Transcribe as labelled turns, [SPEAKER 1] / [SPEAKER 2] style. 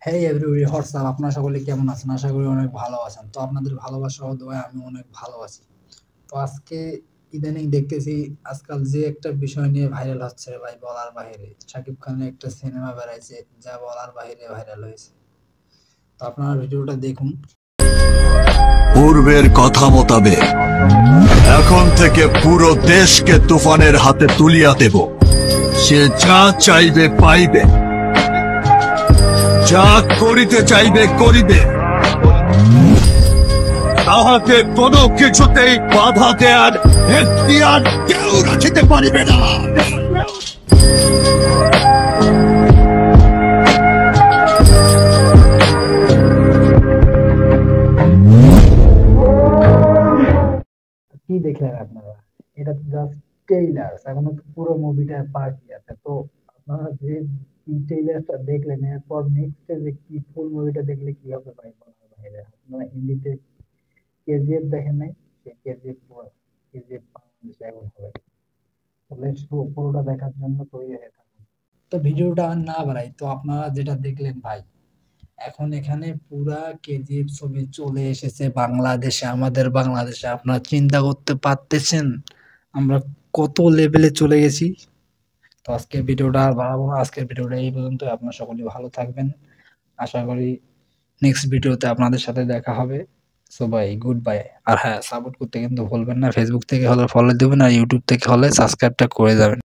[SPEAKER 1] হেই everybody WhatsApp, আপনারা সকলে কেমন আছেন? আশা করি অনেক ভালো আছেন। তো আপনাদের ভালোবাসা ও দোয়ায় আমি অনেক ভালো আছি। তো আজকে ইদানিং দেখতেছি আজকাল যে একটা বিষয় নিয়ে ভাইরাল হচ্ছে ভাই, বলার বাহিরে। শাকিব খানের একটা সিনেমা বেরাইছে যা বলার বাহিরে ভাইরাল হয়েছে। তো আপনারা ভিডিওটা দেখুন।
[SPEAKER 2] পূর্বের কথা মোতাবেক এখন থেকে পুরো দেশকে তুফানের হাতে তুলিয়া দেব। সে যা চাইবে পাইবে, যা করিতে চাইবে করিবে, তাহাকে কোনো কিছুতেই বাধা দেয়ার এখতিয়ার কেউ রাখিতে পারিবে না।
[SPEAKER 1] কি দেখলেন আপনারা? এটা তো জাস্ট ট্রেইলার, এখনো তো পুরো মুভিটার বাকি আছে। তো আপনারা যে ট্রেইলারটা দেখলেন, এরপর নেক্সট যে কি ফুল মুভিটা দেখলে কি হবে ভাই বলার বাইরে। আপনারা হিন্দিতে কেজিএফ দেখেন নাই? সেই কেজিএফ বাংলাদেশে এখন হবে। তো লেটস গো, পুরোটা দেখার জন্য তৈরি হয়ে থাকুন। তো ভিডিওটা আর না বাড়াই, তো আপনারা যেটা দেখলেন ভাই, এখন এখানে পুরা কেজিএফ ছবি চলে এসেছে বাংলাদেশে, আমাদের বাংলাদেশে। আপনারা চিন্তা করতে পারতেছেন আমরা কত লেভেলে চলে গেছি। তো আজকের ভিডিওটা আর বাড়াবো না, আজকের ভিডিওটা এই পর্যন্ত। আপনারা সকলে ভালো থাকবেন, আশা করি নেক্সট ভিডিওতে আপনাদের সাথে দেখা হবে। So bye, good bye. আর হ্যাঁ, সাপোর্ট করতে কিন্তু ভুলবেন না। ফেসবুক থেকে হলে ফলো দেবেন, আর ইউটিউব থেকে হলে সাবস্ক্রাইবটা করে যাবেন।